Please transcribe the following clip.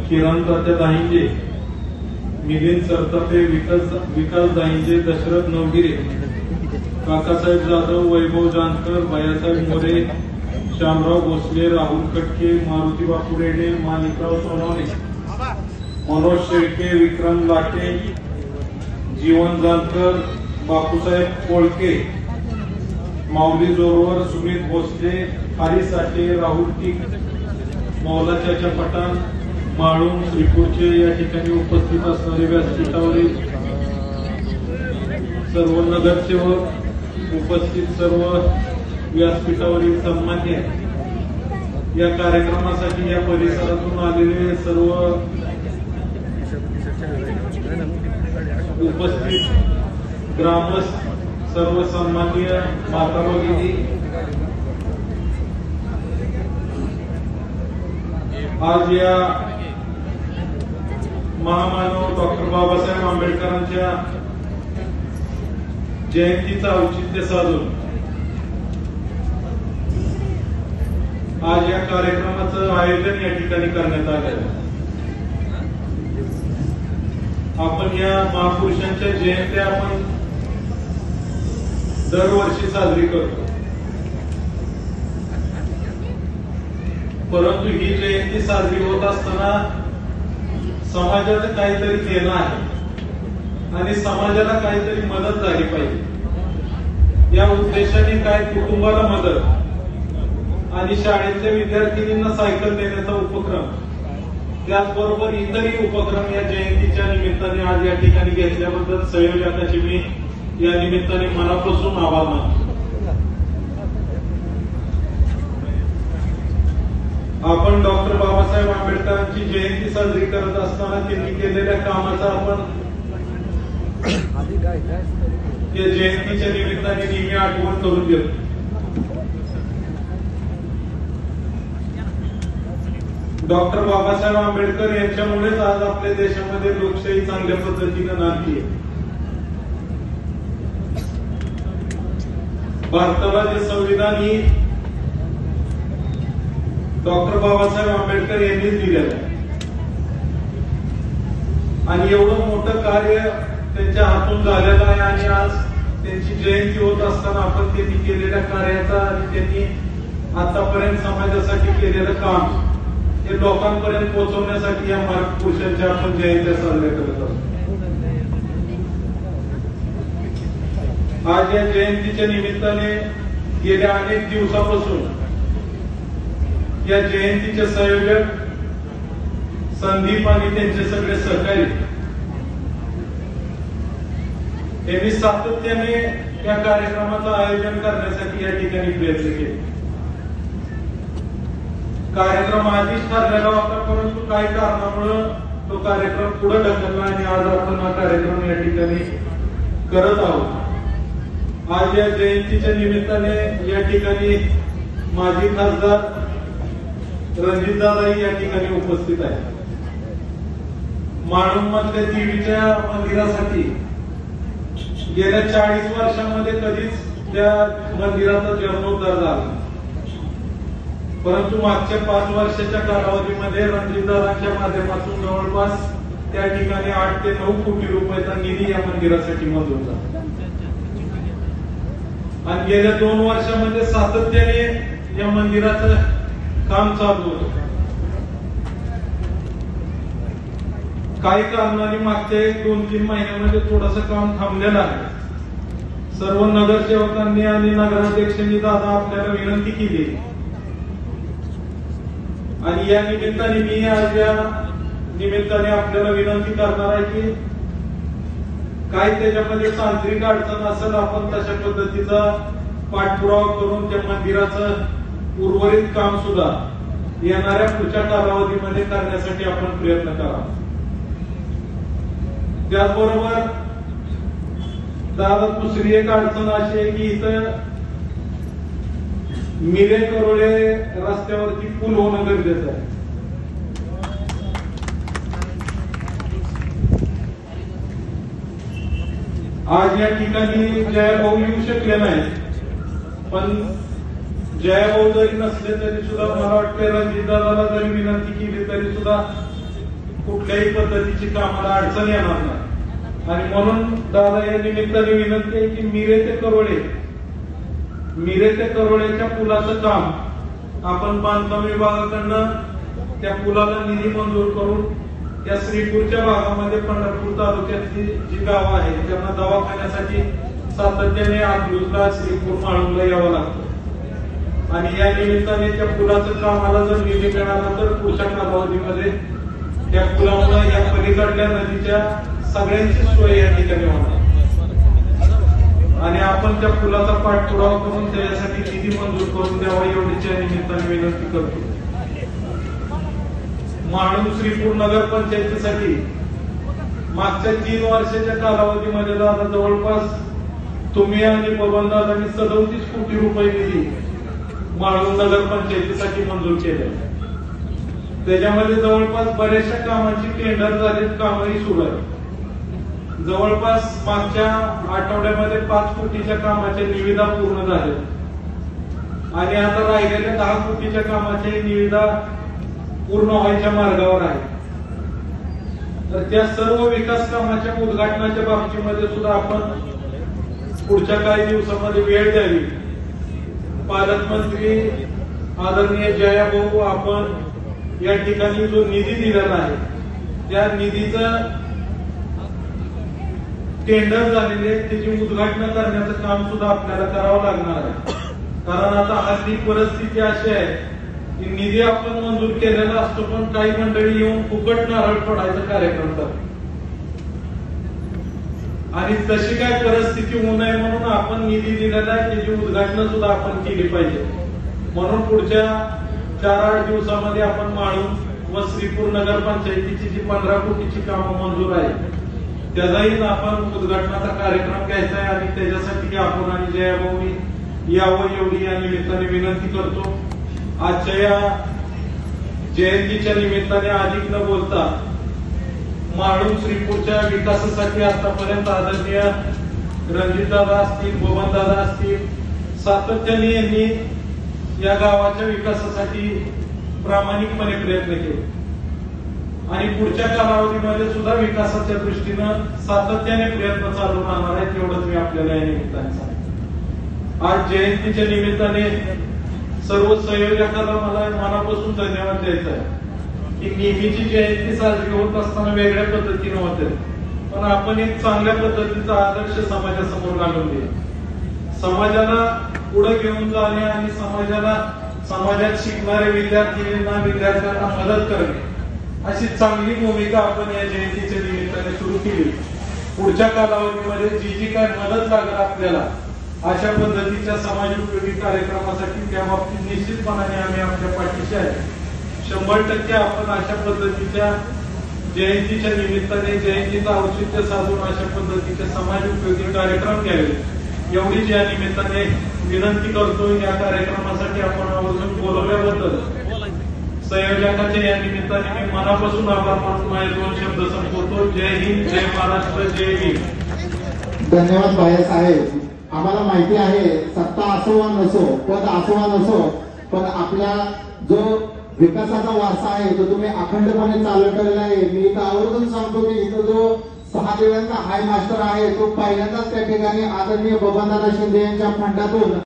किरण तात्या दाहिंजे, मिलिंद सरतापे, विकास दाहिंजे, दशरथ नवगिरे, काकासाहेब जाधव, वैभव जानकर, भैयासाहेब मोरे, श्यामराव भोसले, राहुल कटके, मारुती बापू रेडे, माणिकराव सोनवणे, मनोज शेळके, विक्रम लाटे, जीवन जानकर, बापूसाहेब कोळके, माऊली जोरवर, सुमित भोसले, हरी साठे, राहुल टीक, मौला चाचा पठाण, माळूम, श्रीपूरचे या ठिकाणी उपस्थित असणारे व्यासपीठावरील सर्व नगरसेवक, उपस्थित सर्व व्यासपीठावरील सन्मान्य, या कार्यक्रमासाठी या परिसरातून आलेले सर्व उपस्थित ग्रामस्थ, सर्व सन्माननीय माता भगिनी, आज या महामानव डॉक्टर बाबासाहेब आंबेडकरांच्या जयंतीचं औचित्य साधून आज या कार्यक्रमाचं आयोजन या ठिकाणी करण्यात आलं आहे। आपण या महापुरुषांच्या जयंत्या आपण दरवर्षी साजरी करतो, परंतु ही जयंती साजरी होत असताना समाजाचं काहीतरी देणं आहे आणि समाजाला काहीतरी मदत झाली पाहिजे या उद्देशाने काय कुटुंबाला मदत आणि शाळेतल्या विद्यार्थिनींना सायकल देण्याचा उपक्रम, त्याचबरोबर इतरही उपक्रम या जयंतीच्या निमित्ताने आज या ठिकाणी घेतल्याबद्दल संयोजकांचे मी या निमित्ताने मनापासून आभार मानतो। आपण डॉक्टर बाबासाहेब आंबेडकरांची जयंती साजरी करत असताना त्यांनी केलेल्या कामाचा आपण या जयंतीच्या निमित्ताने नेहमी आठवण करून देतो। डॉक्टर बाबासाहेब आंबेडकर यांच्यामुळेच आज आपल्या देशामध्ये लोकशाही चांगल्या पद्धतीने नांदली आहे। भारताला जे संविधान ही डॉक्टर बाबासाहेब आंबेडकर यांनीच दिलेलं आहे आणि एवढं मोठं कार्य त्यांच्या हातून झालेलं आहे आणि आज त्यांची जयंती होत असताना आपण त्यांनी केलेल्या कार्याचा आणि त्यांनी आतापर्यंत समाजासाठी केलेलं काम हे लोकांपर्यंत पोहोचवण्यासाठी या महापुरुषांच्या आपण जयंत्या साजऱ्या करत आहोत। आज या जयंतीच्या निमित्ताने गेल्या अनेक दिवसापासून या जयंतीचे संयोजक संदीप आणि त्यांचे सगळे सहकारी यांनी सातत्याने या कार्यक्रमाचं आयोजन करण्यासाठी या ठिकाणी प्रयत्न केले। कार्यक्रम आधीच ठरलेला होता, परंतु काही कारणामुळे तो कार्यक्रम पुढे ढकलला आणि आज आपण हा कार्यक्रम या ठिकाणी करत आहोत। आज या जयंतीच्या निमित्ताने या ठिकाणी माजी खासदार रणजितदादाही या ठिकाणी उपस्थित आहे। माळूम मधल्या देवीच्या मंदिरासाठी गेल्या 40 वर्षांमध्ये कधीच त्या मंदिराचा जीर्णोद्धार झाला, परंतु मागच्या 5 वर्षाच्या कालावधीमध्ये रणजितदादांच्या माध्यमातून जवळपास त्या ठिकाणी 8 ते 9 कोटी रुपयाचा निधी या मंदिरासाठी मंजूर झाला आणि गेल्या 2 वर्षांमध्ये सातत्याने या मंदिराचं काम चालू होतं। काही कारणाने मागच्या 1-2-3 महिन्यामध्ये थोडंसं काम थांबलेलं आहे। सर्व नगरसेवकांनी आणि नगराध्यक्षांनी दादा आपल्याला विनंती केली आणि या निमित्ताने मी आज या निमित्ताने आपल्याला विनंती करणार आहे की काय त्याच्यामध्ये तांत्रिक अडचण असेल आपण तशा पद्धतीचा पाठपुरावा करून त्या मंदिराचं उर्वरित काम सुद्धा येणाऱ्या पुढच्या कालावधीमध्ये करण्यासाठी आपण प्रयत्न करा। त्याचबरोबर दादा दुसरी एक अडचण अशी आहे की इथं मिरे करोळे रस्त्यावरती पूल होणं गरजेचं आहे। आज या ठिकाणी जयभाऊ येऊ शकले नाही, पण जयभाऊ जरी नसले तरी सुद्धा मला वाटतं रणजितदादाला जरी विनंती केली तरी सुद्धा कुठल्याही पद्धतीची कामाला अडचण येणार नाही। आणि म्हणून दादा या निमित्ताने विनंती आहे की मिरे ते करोळेच्या पुलाचं काम आपण बांधकाम विभागाकडनं त्या पुलाला निधी मंजूर करून त्या श्रीपूरच्या भागामध्ये पंढरपूर तालुक्यातली जी गावं आहेत त्यांना दवाखान्यासाठी सातत्याने आदलूजला श्रीपूर माळुंगला यावं लागतं। आणि या निमित्ताने त्या पुलाचं कामाला जर निधी मिळाला तर पुढच्या कालावधीमध्ये त्या पुलामुळे या पलीकडल्या नदीच्या सगळ्यांची सोय या ठिकाणी होणार आणि आपण त्या पुलाचा पाठपुरावा करून त्याच्यासाठी निधी मंजूर करून द्यावा एवढीच या निमित्ताने विनंती करतो। माळुंग श्रीपूर नगर पंचायतीसाठी मागच्या 3 वर्षाच्या कालावधीमध्ये दादा जवळपास तुम्ही आणि बबनदादांनी 37 कोटी रुपये निधी माळुंग नगर पंचायतीसाठी मंजूर केले। त्याच्यामध्ये जवळपास बऱ्याचशा कामांची टेंडर झालेत, कामही सुरू आहे। जवळपास मागच्या आठवड्यामध्ये 5 कोटीच्या कामाच्या निविदा पूर्ण झाल्या आणि आता राहिलेल्या 10 कोटीच्या कामाच्या निविदा पूर्ण व्हायच्या मार्गावर आहे। तर त्या सर्व विकास कामाच्या उद्घाटनाच्या बाबतीमध्ये सुद्धा आपण पुढच्या काही दिवसामध्ये वेळ द्यावी। पालकमंत्री आदरणीय जयाभाऊ आपण या ठिकाणी जो निधी दिलेला आहे त्या निधीचं टेंडर झालेले त्याची उद्घाटन करण्याचं काम सुद्धा आपल्याला करावं लागणार आहे। कारण आता हल्ली परिस्थिती अशी आहे की निधी आपण मंजूर केलेला असतो पण काही मंडळी येऊन फुकट नारळ फोडायचा कार्यक्रम करतात आणि तशी काय परिस्थिती होऊ नये म्हणून आपण निधी दिलेला आहे त्याची उद्घाटन सुद्धा आपण केली पाहिजे। म्हणून पुढच्या 4-8 दिवसामध्ये आपण माळुंग व श्रीपूर नगर पंचायतीची जी 15 कोटीची कामं मंजूर आहे त्याचाही आपण उद्घाटनाचा कार्यक्रम घ्यायचा आहे आणि त्याच्यासाठी आपण आणि जयाभाऊनी यावं एवढी या निमित्ताने विनंती करतो। आजच्या या जयंतीच्या निमित्ताने अधिक न बोलता माळुंग श्रीपूरच्या विकासासाठी आतापर्यंत आदरणीय रणजितदादा असतील, बबनदादा असतील, सातत्याने यांनी या गावाच्या विकासासाठी प्रामाणिकपणे प्रयत्न केले आणि पुढच्या कालावधीमध्ये सुद्धा विकासाच्या दृष्टीनं सातत्याने प्रयत्न चालू राहणार आहेत एवढंच मी आपल्याला या निमित्ताने सांगतो। आज जयंतीच्या निमित्ताने सर्व संयोजकांना मला मनापासून धन्यवाद द्यायचा आहे की नेहमीची जयंती साजरी होत असताना वेगळ्या पद्धतीने होते पण आपण एक चांगल्या पद्धतीचा आदर्श समाजासमोर घालून दिला। समाजाला पुढे घेऊन जाणे आणि समाजात शिकणारे विद्यार्थ्यांना मदत करणे अशी चांगली भूमिका आपण या जयंतीच्या निमित्ताने सुरू केली। पुढच्या कालावधीमध्ये जी काय मदत लागेल आपल्याला अशा पद्धतीच्या समाज उपयोगी कार्यक्रमासाठी त्या बाबतीत निश्चितपणाने आम्ही आपल्या पाठीशी आहे। 100% आपण अशा पद्धतीच्या जयंतीच्या निमित्ताने जयंतीचं औचित्य साधून अशा पद्धतीचे समाज उपयोगी कार्यक्रम घ्यावे एवढीच या निमित्ताने विनंती करतो। या कार्यक्रमासाठी आपण आवर्जून बोलवल्याबद्दल संयोजकांच्या या निमित्ताने मी मनापासून आभार मानून माझे 2 शब्द संपवतो। जय हिंद, जय महाराष्ट्र, जय भीम। धन्यवाद भाईसाहेब। आम्हाला माहिती आहे सत्ता असो वा नसो, पद असो वा नसो, पण आपला जो विकासाचा वारसा आहे तो तुम्ही अखंडपणे चालवलेला आहे। मी इथं आवर्जून सांगतो की इथं जो 6 दिवसांचा हाय मास्टर आहे तो पहिल्यांदाच त्या ठिकाणी आदरणीय बबनदादा शिंदे यांच्या फंडातून